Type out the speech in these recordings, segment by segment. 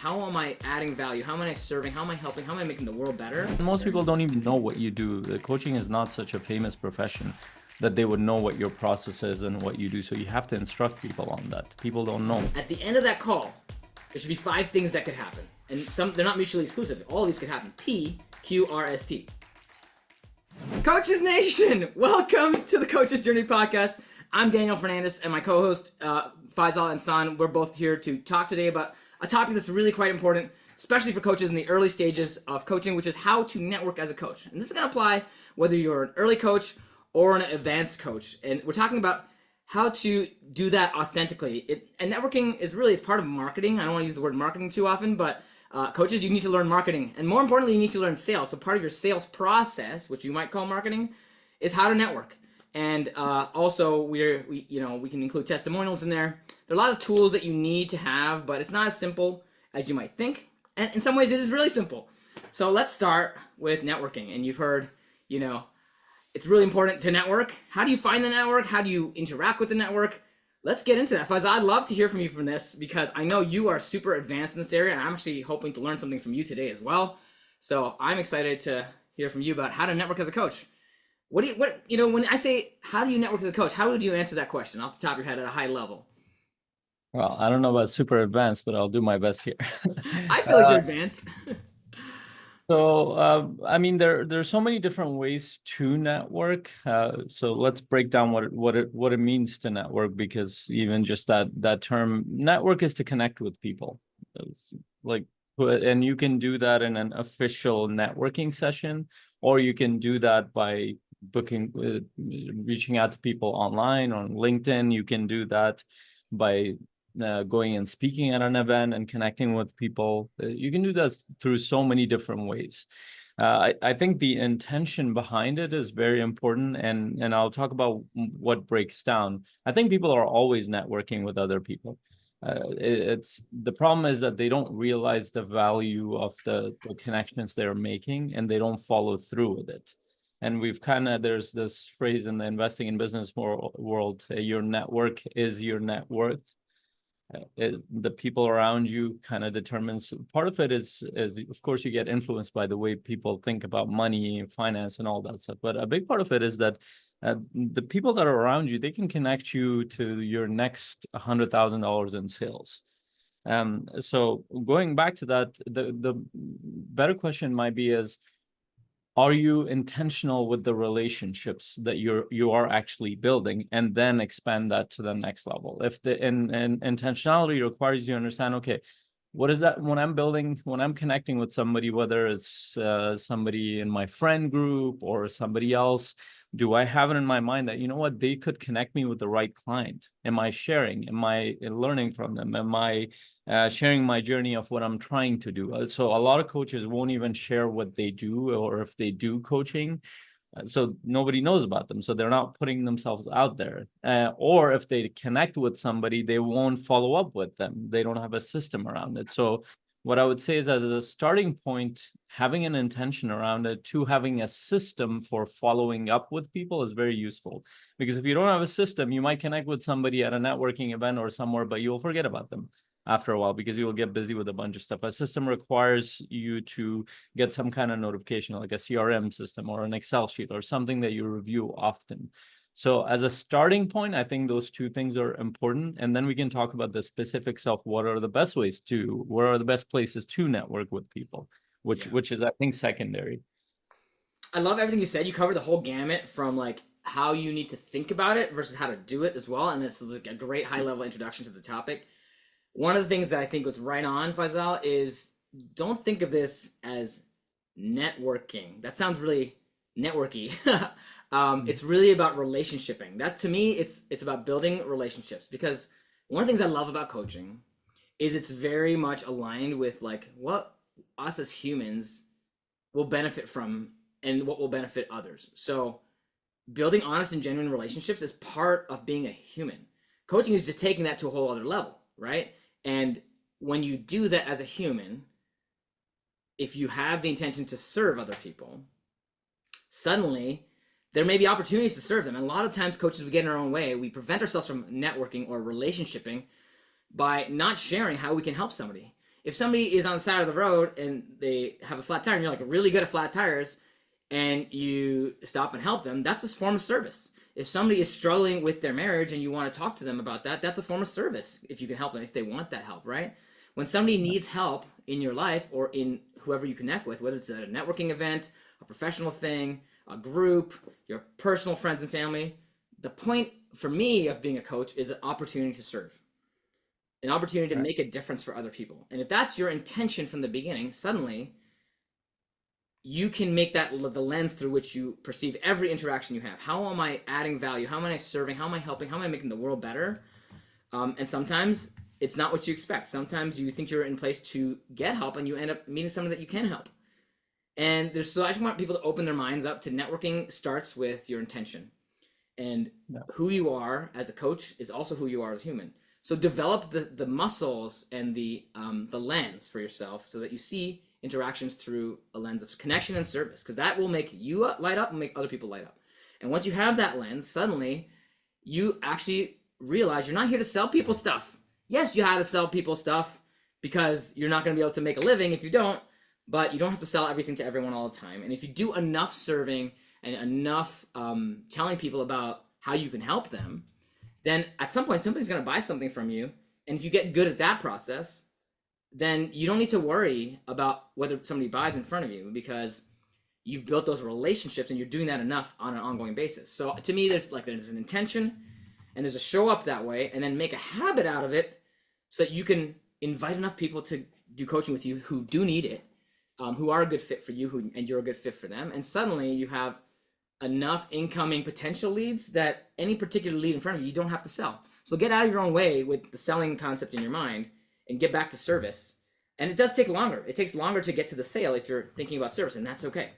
How am I adding value? How am I serving? How am I helping? How am I making the world better? Most people don't even know what you do. The coaching is not such a famous profession that they would know what your process is and what you do. So you have to instruct people on that. People don't know. At the end of that call, there should be 5 things that could happen. And they're not mutually exclusive. All of these could happen. P, Q, R, S, T. Coaches Nation, welcome to the Coaches Journey podcast. I'm Daniel Fernandez and my co-host Faisal and San. We're both here to talk today about a topic that's really quite important, especially for coaches in the early stages of coaching, which is how to network as a coach. And this is going to apply whether you're an early coach or an advanced coach. And we're talking about how to do that authentically. And networking is really, it's part of marketing. I don't want to use the word marketing too often, but coaches, you need to learn marketing. And more importantly, you need to learn sales. So part of your sales process, which you might call marketing, is how to network. And also, we can include testimonials in there. There are a lot of tools that you need to have, but it's not as simple as you might think. And in some ways, it is really simple. So let's start with networking. And you've heard, it's really important to network. How do you find the network? How do you interact with the network? Let's get into that. Faisal, I'd love to hear from you from this because I know you are super advanced in this area, and I'm actually hoping to learn something from you today as well. So I'm excited to hear from you about how to network as a coach. When I say how do you network as a coach, how would you answer that question off the top of your head at a high level? Well, I don't know about super advanced, but I'll do my best here. I feel like you're advanced. There's so many different ways to network. So let's break down what it means to network, because even just that term network is to connect with people. And you can do that in an official networking session, or you can do that by reaching out to people online on LinkedIn. You can do that by going and speaking at an event and connecting with people. You can do that through so many different ways. I think the intention behind it is very important, and I'll talk about what breaks down. I think people are always networking with other people. It's the problem is that they don't realize the value of the connections they're making, and they don't follow through with it. And there's this phrase in the investing in business world, your network is your net worth. The people around you kind of determines. Part of it is of course you get influenced by the way people think about money and finance and all that stuff, but a big part of it is that the people that are around you, they can connect you to your next $100,000 in sales. So going back to that, the better question might be is, are you intentional with the relationships that you are actually building, and then expand that to the next level? If the intentionality requires you to understand, okay, what is that when I'm connecting with somebody, whether it's somebody in my friend group or somebody else, do I have it in my mind that, they could connect me with the right client? Am I sharing? Am I learning from them? Am I sharing my journey of what I'm trying to do? So a lot of coaches won't even share what they do, or if they do coaching, so nobody knows about them. So they're not putting themselves out there. Or if they connect with somebody, they won't follow up with them. They don't have a system around it. So what I would say is that as a starting point, having an intention around it, to having a system for following up with people is very useful. Because if you don't have a system, you might connect with somebody at a networking event or somewhere, but you'll forget about them after a while because you will get busy with a bunch of stuff. A system requires you to get some kind of notification, like a CRM system or an Excel sheet or something that you review often. So as a starting point, I think those two things are important. And then we can talk about the specifics of what are the best places to network with people, which is, I think, secondary. I love everything you said. You covered the whole gamut from like how you need to think about it versus how to do it as well. And this is like a great high level introduction to the topic. One of the things that I think was right on, Faisal, is don't think of this as networking. That sounds really networky. It's really about relationshiping. That, to me, it's about building relationships, because one of the things I love about coaching is it's very much aligned with like what us as humans will benefit from and what will benefit others. So building honest and genuine relationships is part of being a human. Coaching is just taking that to a whole other level, right? And when you do that as a human, if you have the intention to serve other people, suddenly there may be opportunities to serve them. And a lot of times coaches, we get in our own way. We prevent ourselves from networking or relationshiping by not sharing how we can help somebody. If somebody is on the side of the road and they have a flat tire and you're like really good at flat tires and you stop and help them, that's a form of service. If somebody is struggling with their marriage and you want to talk to them about that, that's a form of service if you can help them, if they want that help, right? When somebody needs help in your life or in whoever you connect with, whether it's at a networking event, a professional thing, a group, your personal friends and family, the point for me of being a coach is an opportunity to serve, an opportunity to make a difference for other people. And if that's your intention from the beginning, suddenly you can make that the lens through which you perceive every interaction you have. How am I adding value? How am I serving? How am I helping? How am I making the world better? And sometimes it's not what you expect. Sometimes you think you're in place to get help and you end up meeting someone that you can help. And so I just want people to open their minds up to networking starts with your intention. And who you are as a coach is also who you are as a human. So develop the muscles and the lens for yourself so that you see interactions through a lens of connection and service, because that will make you light up and make other people light up. And once you have that lens, suddenly you actually realize you're not here to sell people stuff. Yes, you have to sell people stuff because you're not going to be able to make a living if you don't, but you don't have to sell everything to everyone all the time. And if you do enough serving and enough telling people about how you can help them, then at some point somebody's going to buy something from you. And if you get good at that process, then you don't need to worry about whether somebody buys in front of you, because you've built those relationships and you're doing that enough on an ongoing basis. So to me, there's an intention and there's a show up that way, and then make a habit out of it so that you can invite enough people to do coaching with you who do need it, who are a good fit for you, and you're a good fit for them. And suddenly you have enough incoming potential leads that any particular lead in front of you, you don't have to sell. So get out of your own way with the selling concept in your mind and get back to service. And it does take longer. It takes longer to get to the sale if you're thinking about service, and that's okay.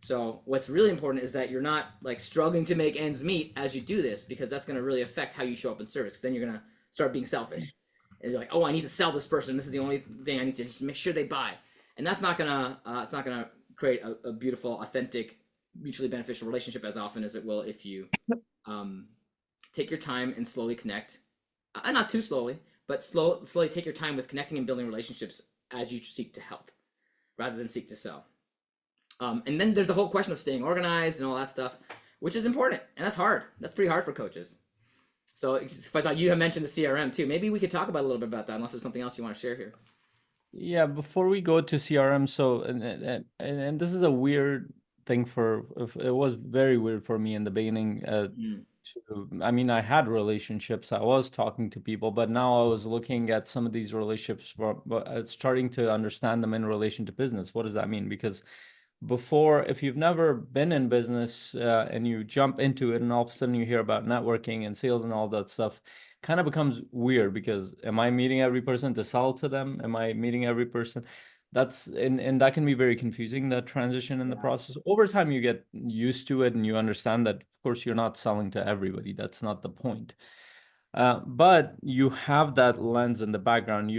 So what's really important is that you're not like struggling to make ends meet as you do this, because that's going to really affect how you show up in service. Then you're going to start being selfish. And you're like, oh, I need to sell this person. This is the only thing I need to just make sure they buy. And that's not gonna it's not gonna create a beautiful, authentic, mutually beneficial relationship as often as it will if you take your time and slowly connect, not too slowly, but slowly take your time with connecting and building relationships as you seek to help, rather than seek to sell. And then there's the whole question of staying organized and all that stuff, which is important, and that's hard. That's pretty hard for coaches. So, Faisal, you have mentioned the CRM too. Maybe we could talk about a little bit about that, unless there's something else you want to share here. Yeah, before we go to CRM, so and this is a weird thing it was very weird for me in the beginning. I mean, I had relationships, I was talking to people, but now I was looking at some of these relationships, starting to understand them in relation to business. What does that mean? Because before, if you've never been in business and you jump into it and all of a sudden you hear about networking and sales and all that stuff, kind of becomes weird, because am I meeting every person to sell to them? Am I meeting every person? And that can be very confusing, that transition in the process. Over time, you get used to it and you understand that, of course, you're not selling to everybody. That's not the point. But you have that lens in the background.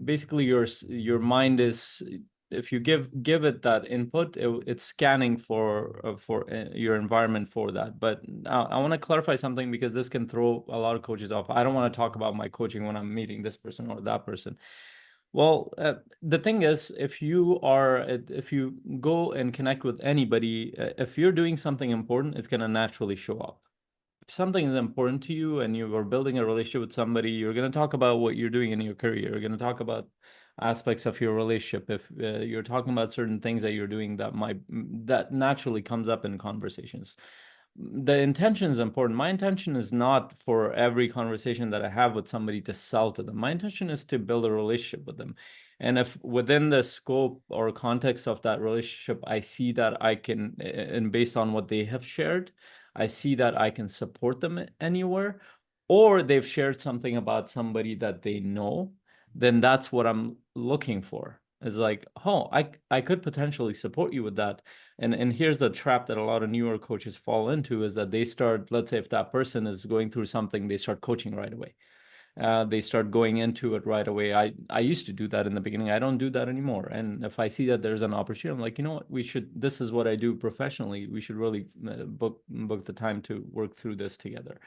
Basically your mind is, if you give it that input, it's scanning for your environment for that. But I want to clarify something, because this can throw a lot of coaches off. I don't want to talk about my coaching when I'm meeting this person or that person. Well, the thing is, if you go and connect with anybody, if you're doing something important, it's going to naturally show up. If something is important to you and you are building a relationship with somebody, you're going to talk about what you're doing in your career. You're going to talk about aspects of your relationship. If you're talking about certain things that you're doing, that naturally comes up in conversations. The intention is important. My intention is not for every conversation that I have with somebody to sell to them. My intention is to build a relationship with them. And if within the scope or context of that relationship, I see that I can, and based on what they have shared, I see that I can support them anywhere, or they've shared something about somebody that they know, then that's what I'm looking for. It's like, oh, I could potentially support you with that. And here's the trap that a lot of newer coaches fall into, is that they start, let's say if that person is going through something, they start coaching right away. They start going into it right away. I used to do that in the beginning. I don't do that anymore. And if I see that there's an opportunity, I'm like, you know what, this is what I do professionally. We should really book the time to work through this together.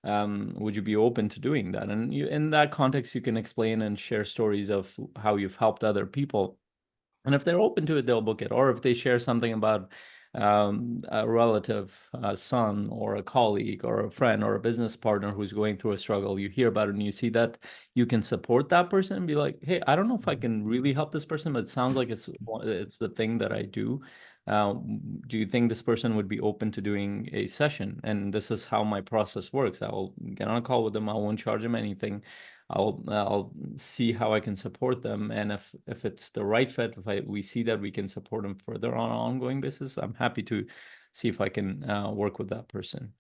Would you be open to doing that? And in that context, you can explain and share stories of how you've helped other people. And if they're open to it, they'll book it. Or if they share something about a relative, a son, or a colleague, or a friend, or a business partner who's going through a struggle, you hear about it and you see that you can support that person and be like, hey, I don't know if I can really help this person, but it sounds like it's the thing that I do. Do you think this person would be open to doing a session? And this is how my process works. I'll get on a call with them. I won't charge them anything. I'll see how I can support them, and if it's the right fit, if we see that we can support them further on an ongoing basis, I'm happy to see if I can work with that person.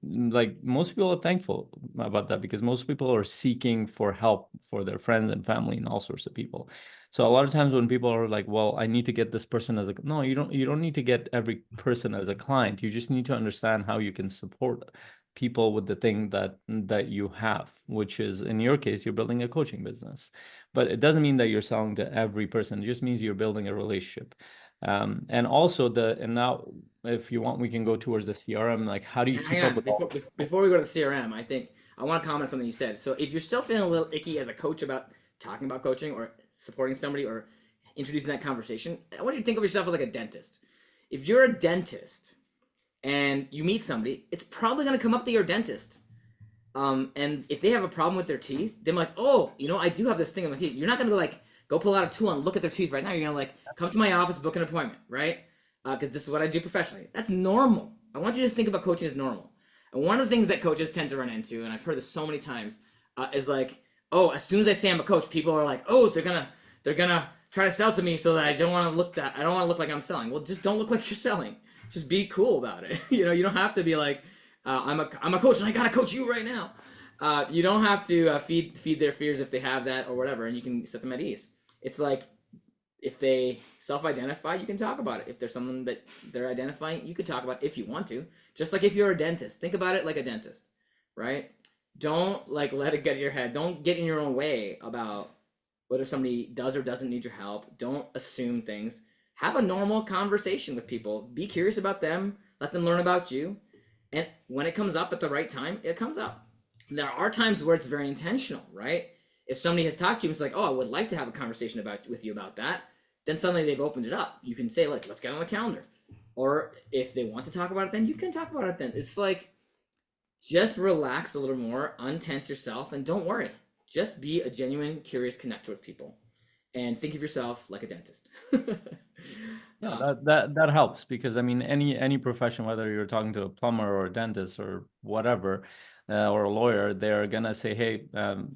Like most people are thankful about that because most people are seeking for help for their friends and family and all sorts of people. So a lot of times when people are like, well, I need to get this person as a, no, you don't need to get every person as a client. You just need to understand how you can support people with the thing that you have, which is in your case, you're building a coaching business. But it doesn't mean that you're selling to every person. It just means you're building a relationship. And also and now if you want, we can go towards the CRM. Like, how do you Hang keep up on, with all? before we go to the CRM, I think I want to comment on something you said. So if you're still feeling a little icky as a coach about talking about coaching or supporting somebody or introducing that conversation, I want you to think of yourself as like a dentist. If you're a dentist and you meet somebody, it's probably going to come up to your dentist. And if they have a problem with their teeth, they're like, oh, I do have this thing in my teeth. You're not going to like go pull out a tool and look at their teeth right now. You're going to like come to my office, book an appointment, right? Because this is what I do professionally. That's normal. I want you to think about coaching as normal. And one of the things that coaches tend to run into, and I've heard this so many times, is like, oh, as soon as I say I'm a coach, people are like, oh, they're gonna try to sell to me so that I don't want to look like I'm selling. Well, just don't look like you're selling. Just be cool about it. You don't have to be like, I'm a coach and I gotta coach you right now. You don't have to feed their fears if they have that or whatever, and you can set them at ease. It's like if they self-identify, you can talk about it. If there's someone that they're identifying, you could talk about it if you want to. Just like if you're a dentist, think about it like a dentist, right? Don't like let it get to your head. Don't get in your own way about whether somebody does or doesn't need your help. Don't assume things. Have a normal conversation with people. Be curious about them. Let them learn about you. And when it comes up at the right time, it comes up. And there are times where it's very intentional, right? If somebody has talked to you and it's like, oh, I would like to have a conversation with you about that, then suddenly they've opened it up. You can say, like, let's get on the calendar. Or if they want to talk about it, then you can talk about it then. It's like, just relax a little more, untense yourself, and don't worry. Just be a genuine, curious connector with people. And think of yourself like a dentist. Yeah, that helps because I mean any profession, whether you're talking to a plumber or a dentist or whatever, or a lawyer, they're gonna say, hey,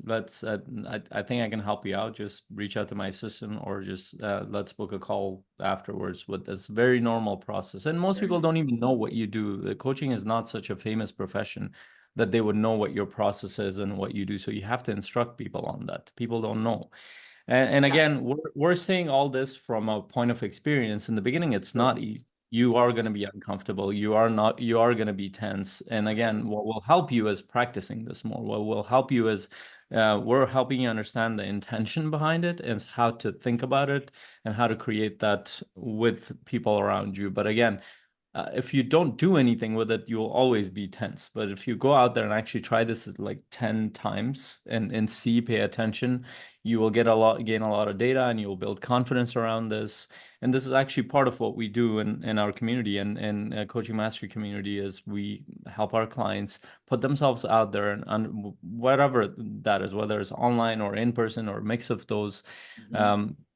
let's I think I can help you out. Just reach out to my assistant or just let's book a call afterwards with this very normal process. And most people don't even know what you do. The coaching is not such a famous profession that they would know what your process is and what you do. So you have to instruct people on that. People don't know. And Yeah, again, we're saying all this from a point of experience. In the beginning, it's not easy. You are going to be uncomfortable. You are going to be tense. And again, what will help you is practicing this more. What will help you is we're helping you understand the intention behind it and how to think about it and how to create that with people around you. But again, if you don't do anything with it, you'll always be tense. But if you go out there and actually try this like 10 times and pay attention, you will gain a lot of data and you'll build confidence around this. And this is actually part of what we do in our community and coaching mastery community is we help our clients put themselves out there and whatever that is, whether it's online or in person or a mix of those.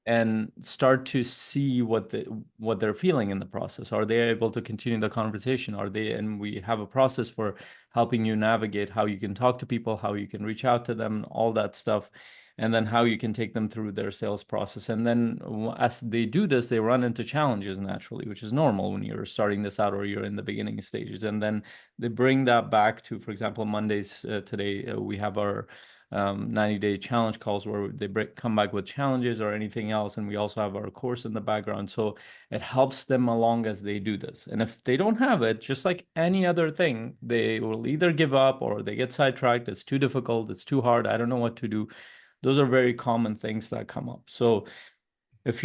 And start to see what they're feeling in the process. Are they able to continue the conversation? And we have a process for helping you navigate how you can talk to people, how you can reach out to them, all that stuff, and then how you can take them through their sales process. And then as they do this, they run into challenges naturally, which is normal when you're starting this out or you're in the beginning stages. And then they bring that back to, for example, Mondays today, we have our 90-day challenge calls where they come back with challenges or anything else. And we also have our course in the background. So it helps them along as they do this. And if they don't have it, just like any other thing, they will either give up or they get sidetracked. It's too difficult. It's too hard. I don't know what to do. Those are very common things that come up. So If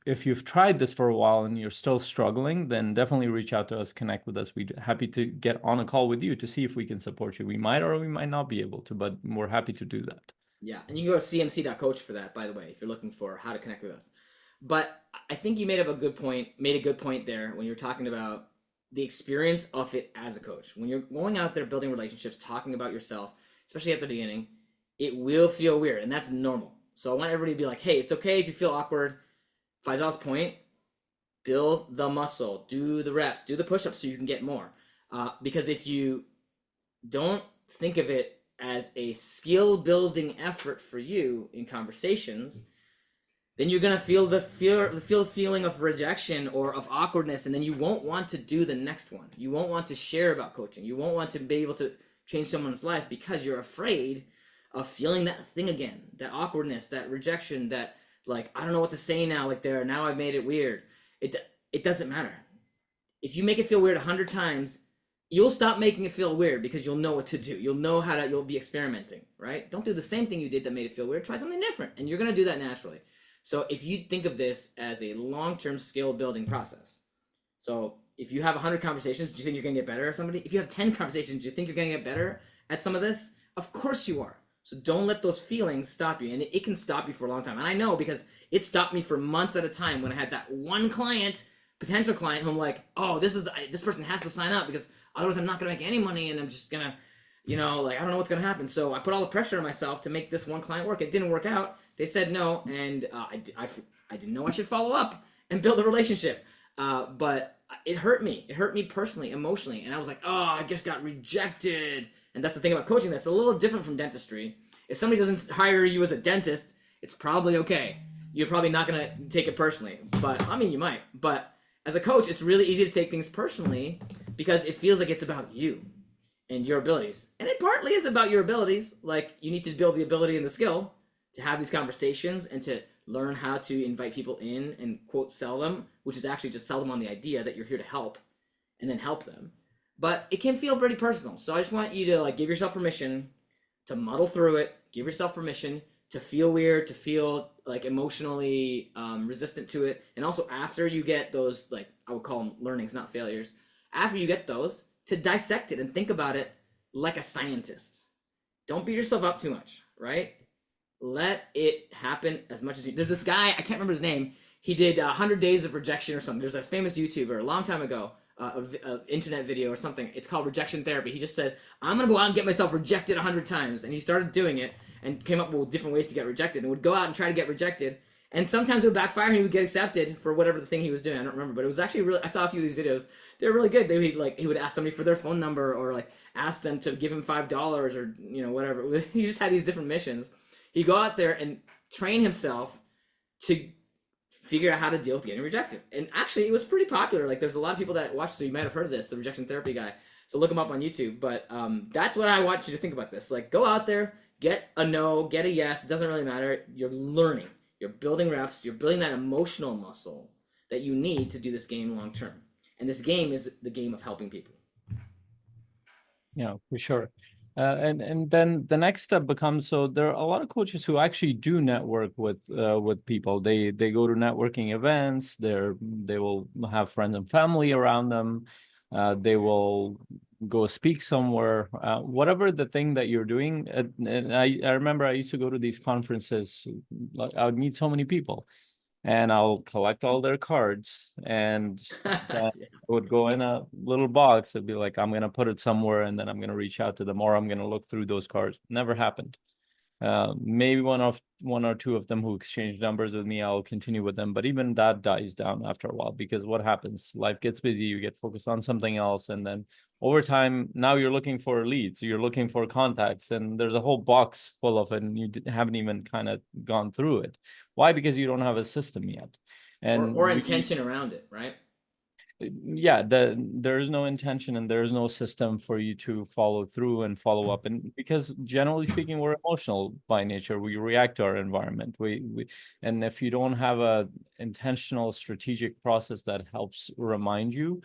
if you've tried this for a while and you're still struggling, then definitely reach out to us, connect with us. We'd happy to get on a call with you to see if we can support you. We might or we might not be able to, but we're happy to do that. Yeah, and you can go to cmc.coach for that, by the way, if you're looking for how to connect with us. But I think you made a good point there when you're talking about the experience of it as a coach. When you're going out there building relationships, talking about yourself, especially at the beginning, it will feel weird, and that's normal. So I want everybody to be like, hey, it's okay if you feel awkward. Faisal's point, build the muscle, do the reps, do the push-ups so you can get more. Because if you don't think of it as a skill building effort for you in conversations, then you're gonna feel the feeling of rejection or of awkwardness, and then you won't want to do the next one. You won't want to share about coaching. You won't want to be able to change someone's life because you're afraid of feeling that thing again, that awkwardness, that rejection, that like I don't know what to say now. Like now I've made it weird. It doesn't matter. If you make it feel weird 100 times, you'll stop making it feel weird because you'll know what to do. You'll know how to. You'll be experimenting, right? Don't do the same thing you did that made it feel weird. Try something different, and you're gonna do that naturally. So if you think of this as a long-term skill building process, so if you have 100 conversations, do you think you're gonna get better at somebody? If you have 10 conversations, do you think you're gonna get better at some of this? Of course you are. So don't let those feelings stop you, and it can stop you for a long time. And I know because it stopped me for months at a time when I had that one client, potential client, who I'm like, oh, this person has to sign up because otherwise I'm not gonna make any money, and I'm just gonna, like I don't know what's gonna happen. So I put all the pressure on myself to make this one client work. It didn't work out. They said no, and I didn't know I should follow up and build a relationship. But it hurt me. It hurt me personally, emotionally, and I was like, oh, I just got rejected. And that's the thing about coaching that's a little different from dentistry. If somebody doesn't hire you as a dentist, it's probably okay. You're probably not gonna take it personally, but I mean, you might. But as a coach, it's really easy to take things personally because it feels like it's about you and your abilities, and it partly is about your abilities. Like you need to build the ability and the skill to have these conversations and to learn how to invite people in and quote sell them, which is actually just sell them on the idea that you're here to help and then help them. But it can feel pretty personal. So I just want you to like give yourself permission to muddle through it, give yourself permission to feel weird, to feel like emotionally resistant to it. And also after you get those, like I would call them learnings, not failures, after you get those, to dissect it and think about it like a scientist. Don't beat yourself up too much, right? Let it happen as much as you. There's this guy, I can't remember his name. He did 100 Days of Rejection or something. There's a famous YouTuber a long time ago, a internet video or something. It's called Rejection Therapy. He just said, I'm going to go out and get myself rejected 100 times. And he started doing it and came up with different ways to get rejected and would go out and try to get rejected. And sometimes it would backfire and he would get accepted for whatever the thing he was doing. I don't remember, but it was actually really, I saw a few of these videos. They were really good. He would ask somebody for their phone number or like ask them to give him $5 or, whatever. He just had these different missions. He'd go out there and train himself to figure out how to deal with getting rejected. And actually, it was pretty popular. Like, there's a lot of people that watch, so you might have heard of this, the rejection therapy guy. So look him up on YouTube. But that's what I want you to think about this. Like, go out there, get a no, get a yes. It doesn't really matter. You're learning. You're building reps. You're building that emotional muscle that you need to do this game long term. And this game is the game of helping people. Yeah, for sure. And then the next step becomes, so there are a lot of coaches who actually do network with people. They go to networking events. They will have friends and family around them. They will go speak somewhere. Whatever the thing that you're doing. And I remember I used to go to these conferences. I would meet so many people, and I'll collect all their cards, and then I would go in a little box. It'd be like, I'm gonna put it somewhere, and then I'm gonna reach out to them, or I'm gonna look through those cards. Never happened. Maybe one or two of them who exchange numbers with me, I'll continue with them, but even that dies down after a while, because what happens? Life gets busy, you get focused on something else, and then over time, now you're looking for leads, you're looking for contacts, and there's a whole box full of it, and you haven't even kind of gone through it. Why? Because you don't have a system yet, and or intention around it, right? Yeah, there is no intention and there is no system for you to follow through and follow up. And because generally speaking, we're emotional by nature, we react to our environment. And if you don't have a intentional strategic process that helps remind you,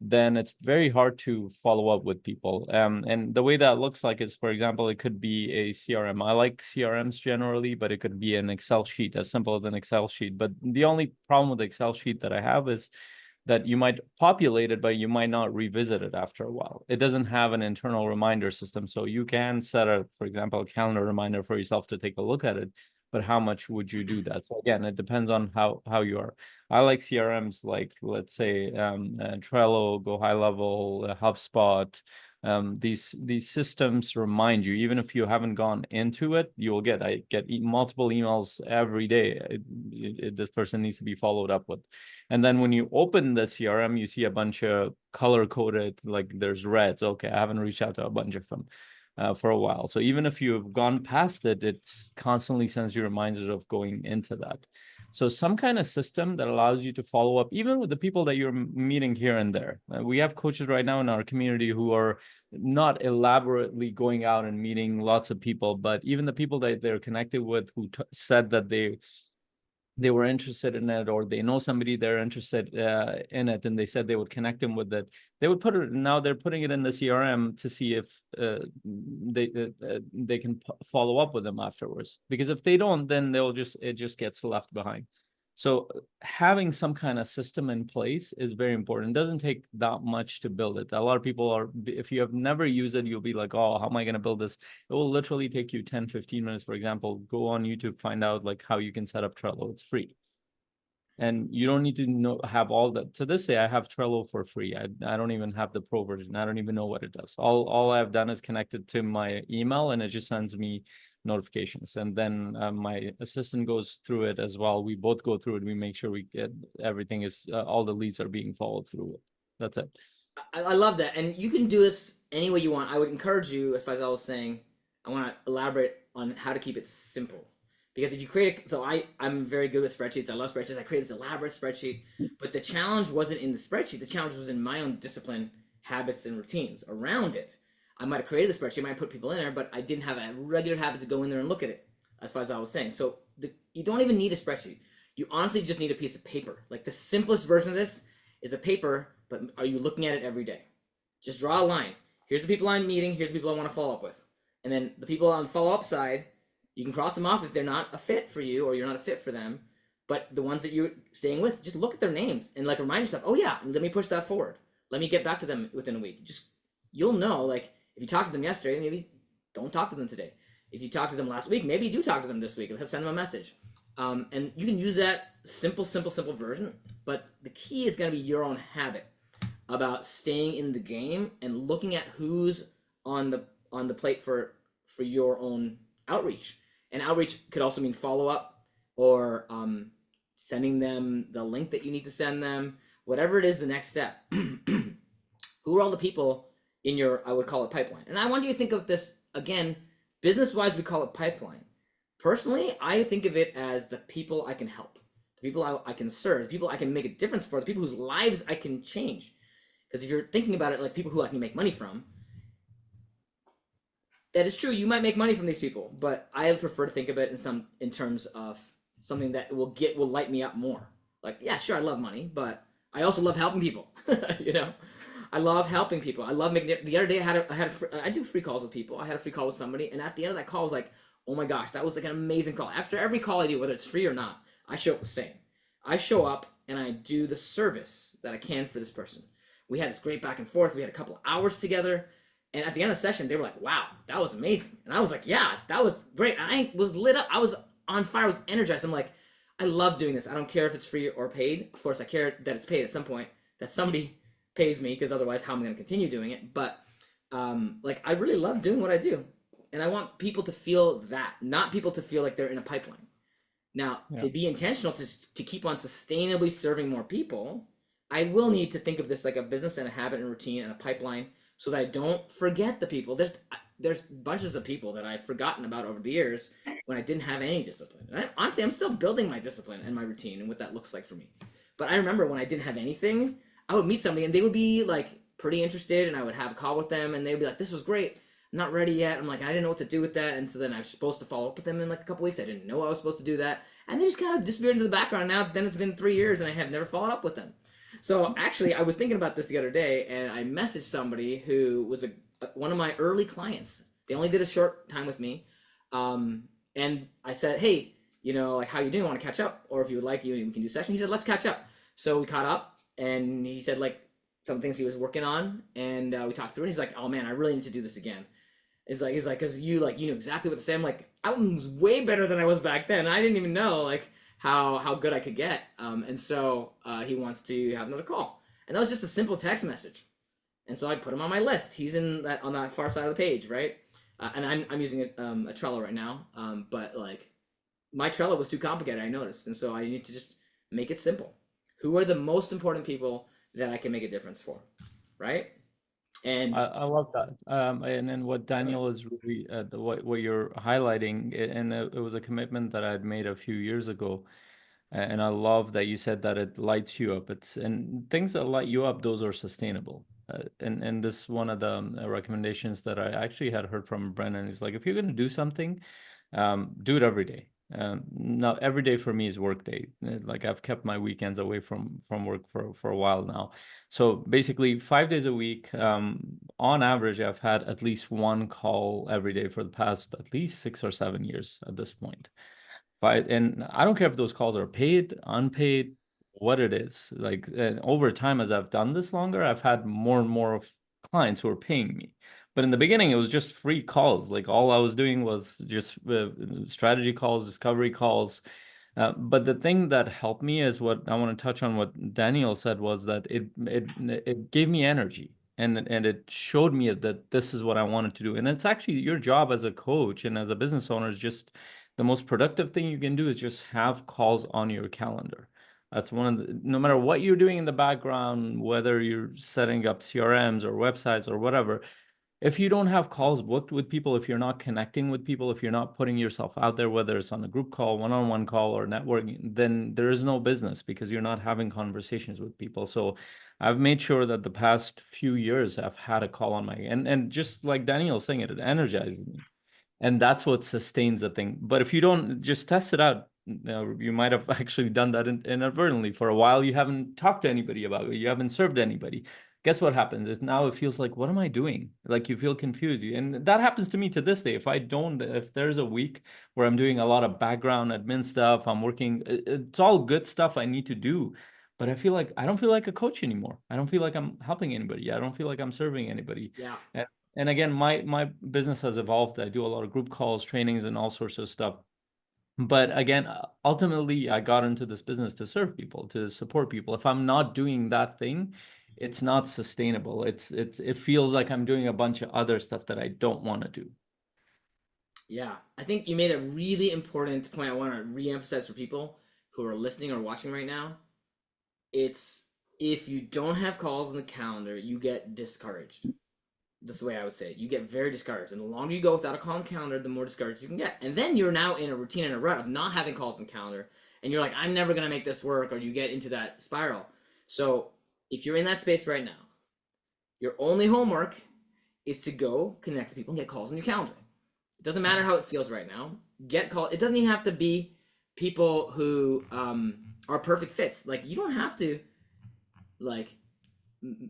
then it's very hard to follow up with people. And the way that looks like is, for example, it could be a CRM. I like CRMs generally, but it could be an Excel sheet, as simple as an Excel sheet. But the only problem with the Excel sheet that I have is that you might populate it, but you might not revisit it after a while. It doesn't have an internal reminder system. So you can set a, for example, a calendar reminder for yourself to take a look at it, but how much would you do that? So again, it depends on how you are. I like CRMs like, let's say, Trello, Go High Level, HubSpot. These systems remind you, even if you haven't gone into it, you will get, I get multiple emails every day. This person needs to be followed up with. And then when you open the CRM, you see a bunch of color coded, like there's reds. Okay, I haven't reached out to a bunch of them for a while. So even if you've gone past it, it's constantly sends you reminders of going into that. So some kind of system that allows you to follow up, even with the people that you're meeting here and there. We have coaches right now in our community who are not elaborately going out and meeting lots of people, but even the people that they're connected with who said that they were interested in it, or they know somebody they're interested in it, and they said they would connect them with it. They would put it, now they're putting it in the CRM to see if they can follow up with them afterwards. Because if they don't, then it just gets left behind. So having some kind of system in place is very important. It doesn't take that much to build it. A lot of people are, if you have never used it, you'll be like, oh, how am I going to build this? It will literally take you 10, 15 minutes. For example, go on YouTube, find out like how you can set up Trello. It's free. And you don't need to have all that. To this day, I have Trello for free. I don't even have the pro version. I don't even know what it does. All I've done is connected to my email, and it just sends me notifications. And then my assistant goes through it as well. We both go through it. We make sure we get everything is all the leads are being followed through. That's it. I love that, and you can do this any way you want. I would encourage you, as Faisal was saying, I want to elaborate on how to keep it simple. Because if you create so I'm very good with spreadsheets. I love spreadsheets. I created this elaborate spreadsheet, but the challenge wasn't in the spreadsheet. The challenge was in my own discipline, habits, and routines around it. I might have created a spreadsheet, I might have put people in there, but I didn't have a regular habit to go in there and look at it, as far as I was saying. So you don't even need a spreadsheet. You honestly just need a piece of paper. Like the simplest version of this is a paper, but are you looking at it every day? Just draw a line. Here's the people I'm meeting. Here's the people I want to follow up with. And then the people on the follow-up side, you can cross them off if they're not a fit for you or you're not a fit for them. But the ones that you're staying with, just look at their names and like remind yourself, oh yeah, let me push that forward. Let me get back to them within a week. Just, you'll know, like if you talked to them yesterday, maybe don't talk to them today. If you talked to them last week, maybe do talk to them this week. Send them a message. And you can use that simple version. But the key is going to be your own habit about staying in the game and looking at who's on the plate for your own outreach. And outreach could also mean follow-up or sending them the link that you need to send them, whatever it is, the next step. Who are all the people in your, I would call it pipeline? And I want you to think of this, again, business-wise, we call it pipeline. Personally, I think of it as the people I can help, the people I can serve, the people I can make a difference for, the people whose lives I can change. Because if you're thinking about it like people who I can make money from, that is true. You might make money from these people, but I prefer to think of it in terms of something that will light me up more. Like, yeah, sure, I love money, but I also love helping people. You know, I love helping people. I love making it. The other day, I do free calls with people. I had a free call with somebody, and at the end of that call, I was like, oh my gosh, that was like an amazing call. After every call I do, whether it's free or not, I show up the same. I show up and I do the service that I can for this person. We had this great back and forth. We had a couple of hours together. And at the end of the session, they were like, wow, that was amazing. And I was like, yeah, that was great. I was lit up. I was on fire. I was energized. I'm like, I love doing this. I don't care if it's free or paid. Of course, I care that it's paid at some point, that somebody pays me, because otherwise, how am I going to continue doing it? But like, I really love doing what I do. And I want people to feel that, not people to feel like they're in a pipeline. Now, to be intentional, to keep on sustainably serving more people, I will need to think of this like a business and a habit and routine and a pipeline, so that I don't forget the people. There's bunches of people that I've forgotten about over the years when I didn't have any discipline. And honestly, I'm still building my discipline and my routine and what that looks like for me. But I remember when I didn't have anything, I would meet somebody and they would be like pretty interested, and I would have a call with them and they would be like, this was great. I'm not ready yet. I'm like, I didn't know what to do with that. And so then I was supposed to follow up with them in like a couple weeks. I didn't know I was supposed to do that. And they just kind of disappeared into the background. Now then it's been 3 years and I have never followed up with them. So actually, I was thinking about this the other day, and I messaged somebody who was one of my early clients. They only did a short time with me, and I said, "Hey, like how you doing? Want to catch up? Or if you would like, we can do a session." He said, "Let's catch up." So we caught up, and he said like some things he was working on, and we talked through it. And he's like, "Oh man, I really need to do this again." He's like, because you knew exactly what to say. I'm like, I was way better than I was back then. I didn't even know like how good I could get. And so he wants to have another call, and that was just a simple text message. And so I put him on my list. He's on that far side of the page, right? And I'm using a Trello right now. But like my Trello was too complicated, I noticed, and so I need to just make it simple. Who are the most important people that I can make a difference for, right? And I love that. And then what Daniel is really what you're highlighting, and it was a commitment that I'd made a few years ago. And I love that you said that it lights you up. And things that light you up, those are sustainable. And this one of the recommendations that I actually had heard from Brennan is like, if you're going to do something, do it every day. Now, every day for me is work day. Like I've kept my weekends away from work for a while now. So basically, 5 days a week, on average, I've had at least one call every day for the past at least 6 or 7 years at this point. And I don't care if those calls are paid, unpaid, what it is. Like over time, as I've done this longer, I've had more and more of clients who are paying me. But in the beginning, it was just free calls. Like all I was doing was just strategy calls, discovery calls. But the thing that helped me is what I want to touch on. What Daniel said was that it gave me energy, and it showed me that this is what I wanted to do. And it's actually your job as a coach and as a business owner is just the most productive thing you can do is just have calls on your calendar. That's one of the, no matter what you're doing in the background, whether you're setting up CRMs or websites or whatever, if you don't have calls booked with people, if you're not connecting with people, if you're not putting yourself out there, whether it's on a group call, one-on-one call, or networking, then there is no business because you're not having conversations with people. So I've made sure that the past few years I've had a call on my, and just like Daniel's saying, it energizes me. And that's what sustains the thing. But if you don't just test it out, you might have actually done that inadvertently. For a while, you haven't talked to anybody about it. You haven't served anybody. Guess what happens? Now it feels like, what am I doing? Like you feel confused. And that happens to me to this day. If there's a week where I'm doing a lot of background admin stuff, I'm working, it's all good stuff I need to do. But I don't feel like a coach anymore. I don't feel like I'm helping anybody. I don't feel like I'm serving anybody. yeah. And again, my business has evolved. I do a lot of group calls, trainings, and all sorts of stuff. But again, ultimately, I got into this business to serve people, to support people. If I'm not doing that thing, it's not sustainable. It feels like I'm doing a bunch of other stuff that I don't want to do. Yeah, I think you made a really important point I want to re-emphasize for people who are listening or watching right now. It's if you don't have calls on the calendar, you get discouraged. That's the way I would say it. You get very discouraged. And the longer you go without a call on the calendar, the more discouraged you can get. And then you're now in a routine and a rut of not having calls on the calendar. And you're like, I'm never going to make this work. Or you get into that spiral. So if you're in that space right now, your only homework is to go connect to people and get calls on your calendar. It doesn't matter how it feels right now. Get called. It doesn't even have to be people who are perfect fits. Like you don't have to like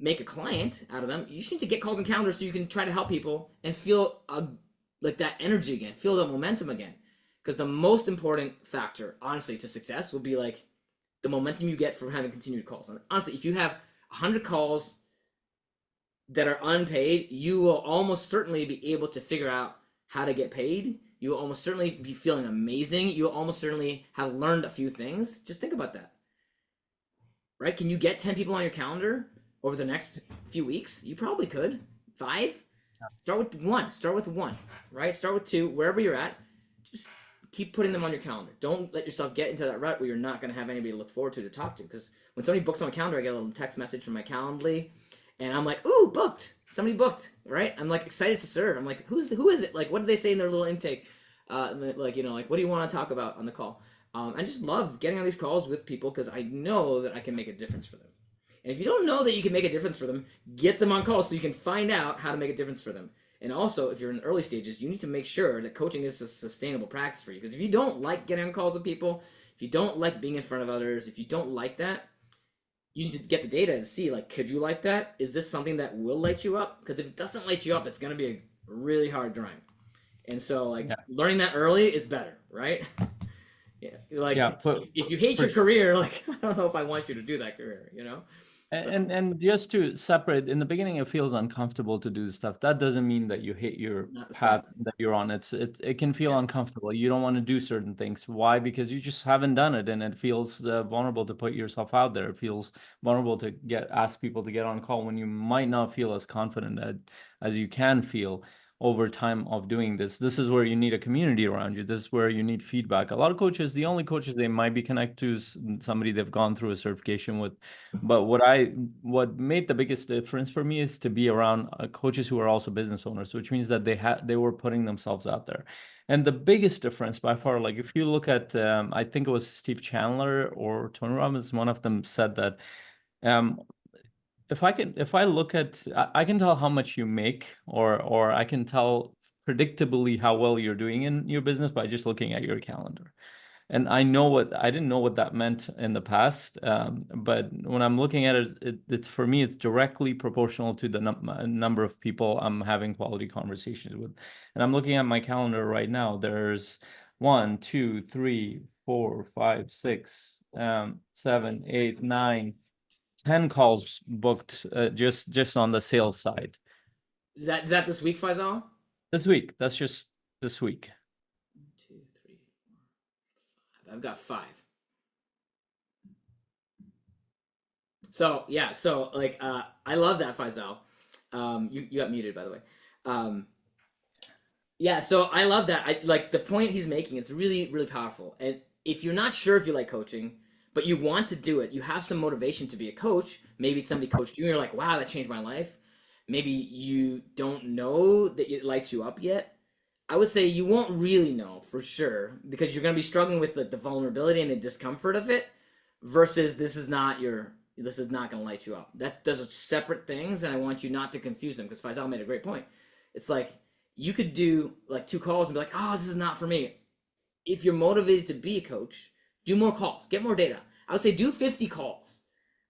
make a client out of them. You just need to get calls and calendars so you can try to help people and feel like that energy again, feel the momentum again. Because the most important factor, honestly, to success will be like the momentum you get from having continued calls. And honestly, if you have 100 calls that are unpaid, you will almost certainly be able to figure out how to get paid. You will almost certainly be feeling amazing. You will almost certainly have learned a few things. Just think about that. Right? Can you get 10 people on your calendar over the next few weeks? You probably could. 5? Start with 1. Start with 1. Right? Start with 2. Wherever you're at, just keep putting them on your calendar. Don't let yourself get into that rut where you're not going to have anybody to look forward to talk to. Because when somebody books on my calendar, I get a little text message from my Calendly, and I'm like, ooh, booked. Somebody booked, right? I'm like excited to serve. I'm like, who is it? Like, what did they say in their little intake? Like, what do you want to talk about on the call? I just love getting on these calls with people because I know that I can make a difference for them. And if you don't know that you can make a difference for them, get them on calls so you can find out how to make a difference for them. And also, if you're in the early stages, you need to make sure that coaching is a sustainable practice for you. Because if you don't like getting on calls with people, if you don't like being in front of others, if you don't like that, you need to get the data and see, like, could you like that? Is this something that will light you up? Because if it doesn't light you up, it's going to be a really hard grind. And so, like, Yeah, learning that early is better, right? Yeah. Like, yeah, if you hate for your sure. career, like, I don't know if I want you to do that career, you know? So, And just to separate, in the beginning, it feels uncomfortable to do stuff. That doesn't mean that you hate your not the same. path that you're on. It can feel Yeah. uncomfortable. You don't want to do certain things. Why? Because you just haven't done it, and it feels vulnerable to put yourself out there. It feels vulnerable to ask people to get on call when you might not feel as confident as you can feel over time of doing this. This is where you need a community around you. This is where you need feedback. A lot of coaches, the only coaches they might be connected to is somebody they've gone through a certification with. But what made the biggest difference for me is to be around coaches who are also business owners, which means that they were putting themselves out there. And the biggest difference by far, like if you look at, I think it was Steve Chandler or Tony Robbins, one of them said that um, if I look at, I can tell how much you make, or I can tell predictably how well you're doing in your business by just looking at your calendar. And I didn't know what that meant in the past, but when I'm looking at it, it's for me, it's directly proportional to the number of people I'm having quality conversations with. And I'm looking at my calendar right now. There's 1, 2, 3, 4, 5, 6, 7, 8, 9, 10 calls booked just on the sales side Is that this week, Faisal? this week. That's just this week. 1, 2, 3, 4, 5. I've got 5. So yeah, so like I love that, Faisal. You got muted, by the way. Um, yeah, so I love that. I like the point he's making is really really powerful. And if you're not sure if you like coaching, but you want to do it, you have some motivation to be a coach. Maybe somebody coached you, and you're like, wow, that changed my life. Maybe you don't know that it lights you up yet. I would say you won't really know for sure because you're going to be struggling with the vulnerability and the discomfort of it versus this is not going to light you up. Those are separate things, and I want you not to confuse them because Faisal made a great point. It's like you could do like 2 calls and be like, oh, this is not for me. If you're motivated to be a coach, do more calls, get more data. I would say do 50 calls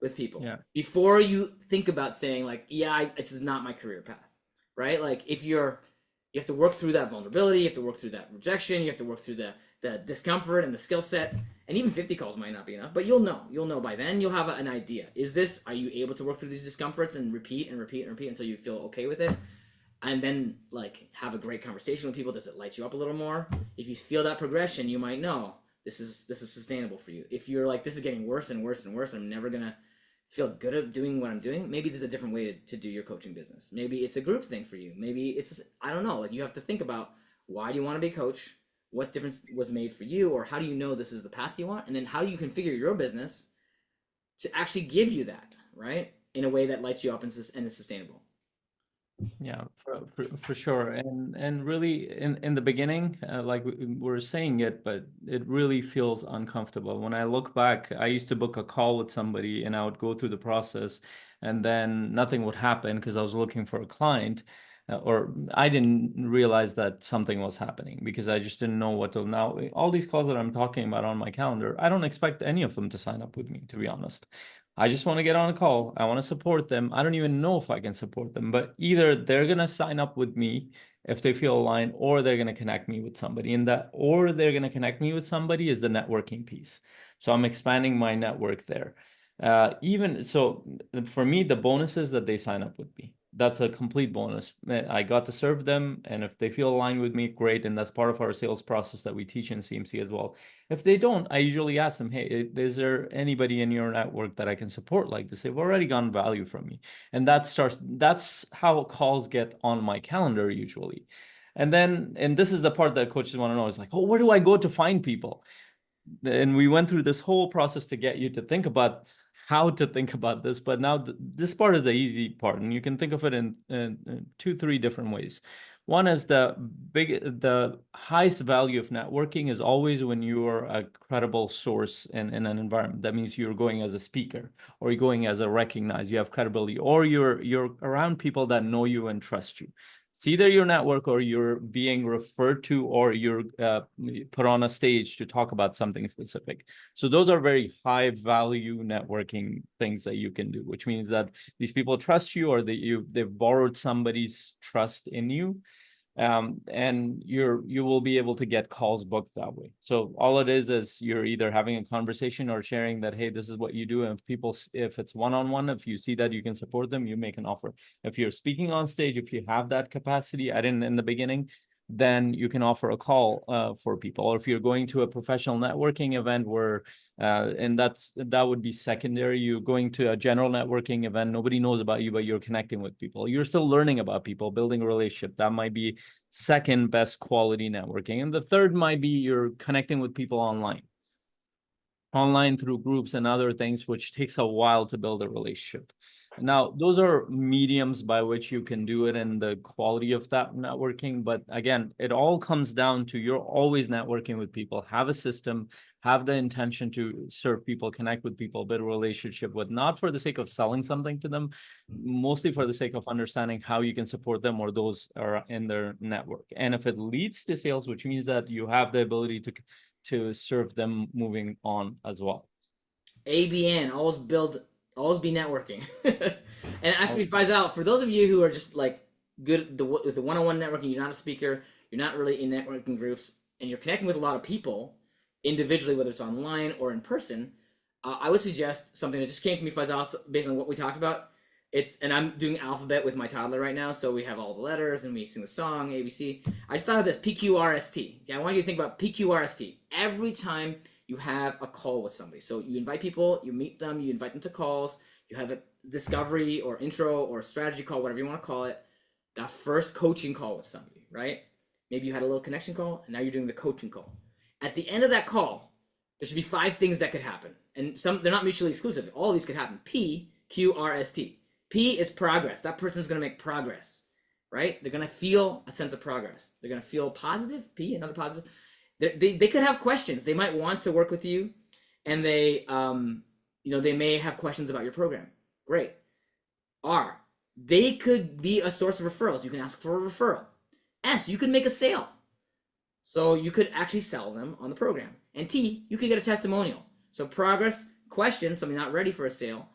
with people Yeah. before you think about saying like, yeah, this is not my career path, right? Like if you have to work through that vulnerability, you have to work through that rejection, you have to work through the discomfort and the skill set, and even 50 calls might not be enough, but you'll know by then. You'll have an idea. Are you able to work through these discomforts and repeat and repeat and repeat until you feel okay with it? And then like have a great conversation with people. Does it light you up a little more? If you feel that progression, you might know this is sustainable for you. If you're like, this is getting worse and worse and worse, I'm never gonna feel good at doing what I'm doing, maybe there's a different way to do your coaching business. Maybe it's a group thing for you. Maybe it's, I don't know, like you have to think about why do you want to be a coach? What difference was made for you? Or how do you know this is the path you want? And then how do you configure your business to actually give you that, right? In a way that lights you up and is sustainable. Yeah, for sure. And really in the beginning, like we're saying it, but it really feels uncomfortable. When I look back, I used to book a call with somebody and I would go through the process and then nothing would happen because I was looking for a client. Or I didn't realize that something was happening because I just didn't know what to. Now, all these calls that I'm talking about on my calendar, I don't expect any of them to sign up with me, to be honest. I just want to get on a call. I want to support them. I don't even know if I can support them, but either they're going to sign up with me if they feel aligned, or they're going to connect me with somebody. And that, or they're going to connect me with somebody is the networking piece. So I'm expanding my network there. Even so, for me, the bonus is that they sign up with me. That's a complete bonus. I got to serve them, and if they feel aligned with me, great. And that's part of our sales process that we teach in CMC as well. If they don't, I usually ask them, hey, is there anybody in your network that I can support like this? They've already gotten value from me. And that's how calls get on my calendar usually. And this is the part that coaches want to know is like, oh, where do I go to find people? And we went through this whole process to get you to think about how to think about this, but now this part is the easy part, and you can think of it in 2, 3 different ways. One is the highest value of networking is always when you are a credible source in an environment. That means you're going as a speaker, or you're going as a recognized, you have credibility, or you're around people that know you and trust you. It's either your network or you're being referred to or you're put on a stage to talk about something specific. So those are very high value networking things that you can do, which means that these people trust you or they've borrowed somebody's trust in you. And you will be able to get calls booked that way. So all it is you're either having a conversation or sharing that, hey, this is what you do. And if it's one-on-one, if you see that you can support them, you make an offer. If you're speaking on stage, if you have that capacity, I didn't in the beginning, then you can offer a call for people. Or if you're going to a professional networking event where and that would be secondary. You're going to a general networking event, nobody knows about you, but you're connecting with people. You're still learning about people, building a relationship. That might be second best quality networking. And the third might be you're connecting with people online through groups and other things, which takes a while to build a relationship. Now, those are mediums by which you can do it and the quality of that networking. But again, it all comes down to you're always networking with people, have a system, have the intention to serve people, connect with people, build a relationship with, not for the sake of selling something to them, mostly for the sake of understanding how you can support them or those are in their network. And if it leads to sales, which means that you have the ability to serve them moving on as well. ABN, always be networking. And actually finds out, for those of you who are just like good with the one-on-one networking, you're not a speaker, you're not really in networking groups, and you're connecting with a lot of people individually, whether it's online or in person, I would suggest something that just came to me, Faisal, based on what we talked about. And I'm doing alphabet with my toddler right now, so we have all the letters and we sing the song ABC. I just thought of this PQRST. Okay, I want you to think about PQRST every time you have a call with somebody. So you invite people, you meet them, you invite them to calls, you have a discovery or intro or strategy call, whatever you want to call it. That first coaching call with somebody, right? Maybe you had a little connection call, and now you're doing the coaching call. At the end of that call, there should be 5 things that could happen, and they're not mutually exclusive. All of these could happen. PQRST. P is progress. That person's going to make progress, right? They're going to feel a sense of progress. They're going to feel positive. P, another positive. They could have questions. They might want to work with you, and they may have questions about your program. Great. R, they could be a source of referrals. You can ask for a referral. S, you could make a sale. So you could actually sell them on the program. And T, you could get a testimonial. So progress, questions, somebody not ready for a sale,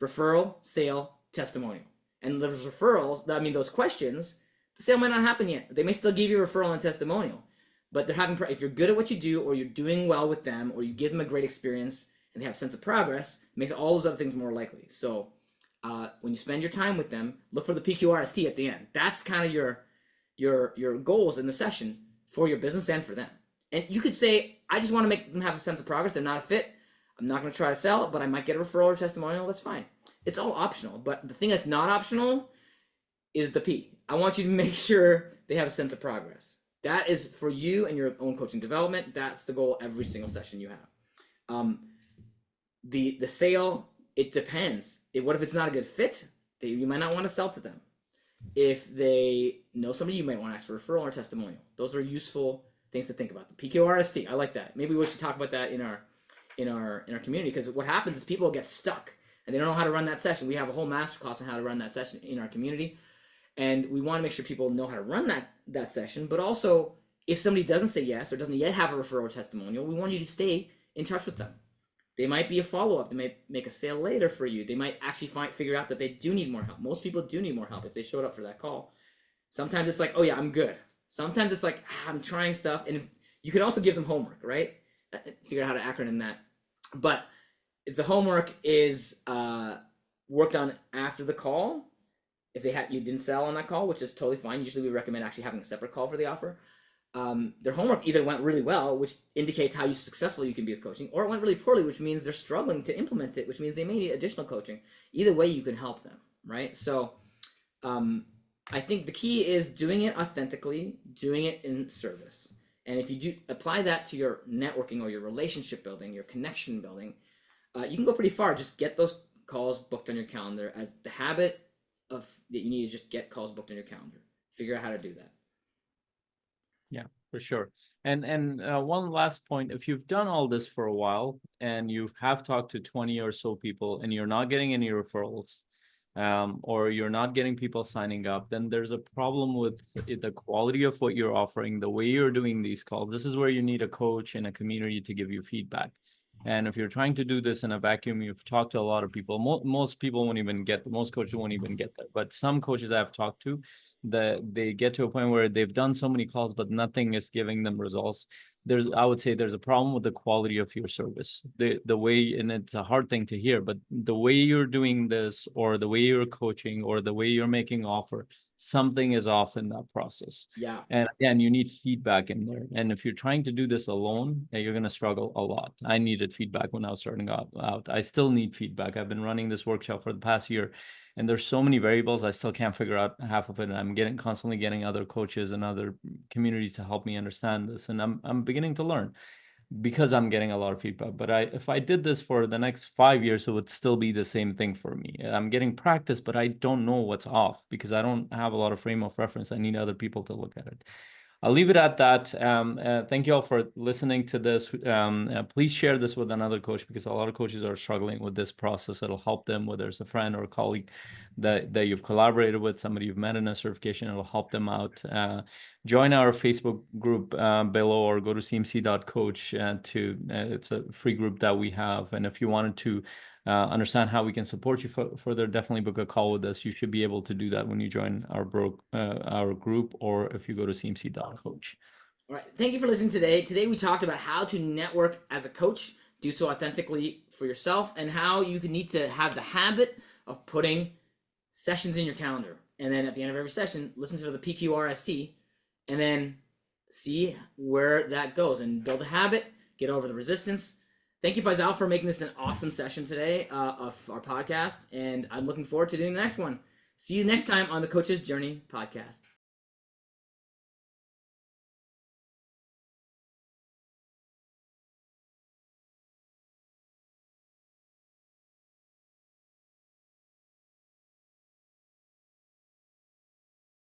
referral, sale, testimonial. And those referrals, I mean those questions, the sale might not happen yet. They may still give you a referral and testimonial. But they're having, if you're good at what you do, or you're doing well with them, or you give them a great experience, and they have a sense of progress, it makes all those other things more likely. So when you spend your time with them, look for the PQRST at the end. That's kind of your goals in the session for your business and for them. And you could say, I just want to make them have a sense of progress. They're not a fit. I'm not going to try to sell, but I might get a referral or testimonial. That's fine. It's all optional. But the thing that's not optional is the P. I want you to make sure they have a sense of progress. That is for you and your own coaching development. That's the goal every single session you have. The sale, it depends. What if it's not a good fit? You might not want to sell to them. If they know somebody, you might want to ask for a referral or testimonial. Those are useful things to think about. The PQRST, I like that. Maybe we should talk about that in our community, because what happens is people get stuck and they don't know how to run that session. We have a whole masterclass on how to run that session in our community, and we want to make sure people know how to run that session. But also, if somebody doesn't say yes or doesn't yet have a referral or testimonial, we want you to stay in touch with them. They might be a follow-up. They might make a sale later for you. They might actually figure out that they do need more help. Most people do need more help if they showed up for that call. Sometimes it's like, oh yeah, I'm good. Sometimes it's like, I'm trying stuff. And you can also give them homework, right? Figure out how to acronym that. But if the homework is worked on after the call, if you didn't sell on that call, which is totally fine. Usually we recommend actually having a separate call for the offer. Their homework either went really well, which indicates how successful you can be with coaching, or it went really poorly, which means they're struggling to implement it, which means they may need additional coaching. Either way, you can help them, right? So I think the key is doing it authentically, doing it in service. And if you do apply that to your networking or your relationship building, your connection building, you can go pretty far. Just get those calls booked on your calendar as the habit of that you need to just get calls booked on your calendar. Figure out how to do that. Yeah, for sure. And one last point, if you've done all this for a while and you have talked to 20 or so people and you're not getting any referrals, or you're not getting people signing up, then there's a problem with the quality of what you're offering, the way you're doing these calls. This is where you need a coach and a community to give you feedback. And if you're trying to do this in a vacuum, you've talked to a lot of people. Most people won't even get, most coaches won't even get that. But some coaches I've talked to, they get to a point where they've done so many calls, but nothing is giving them results. I would say there's a problem with the quality of your service. The way, and it's a hard thing to hear, but the way you're doing this, or the way you're coaching, or the way you're making offer, something is off in that process. Yeah. And again, you need feedback in there. And if you're trying to do this alone, you're going to struggle a lot. I needed feedback when I was starting out. I still need feedback. I've been running this workshop for the past year, and there's so many variables I still can't figure out half of it. And I'm constantly getting other coaches and other communities to help me understand this. And I'm beginning to learn, because I'm getting a lot of feedback. But if I did this for the next 5 years, it would still be the same thing for me. I'm getting practice, but I don't know what's off because I don't have a lot of frame of reference. I need other people to look at it. I'll leave it at that. Thank you all for listening to this. Please share this with another coach, because a lot of coaches are struggling with this process. It'll help them, whether it's a friend or a colleague that you've collaborated with, somebody you've met in a certification. It'll help them out. Join our Facebook group below, or go to cmc.coach it's a free group that we have. And if you wanted to understand how we can support you further, definitely book a call with us. You should be able to do that when you join our group, or if you go to cmc.coach. All right. Thank you for listening today. Today we talked about how to network as a coach, do so authentically for yourself, and how you need to have the habit of putting sessions in your calendar. And then at the end of every session, listen to the PQRST, and then see where that goes and build a habit, get over the resistance. Thank you, Faisal, for making this an awesome session today of our podcast. And I'm looking forward to doing the next one. See you next time on the Coach's Journey podcast.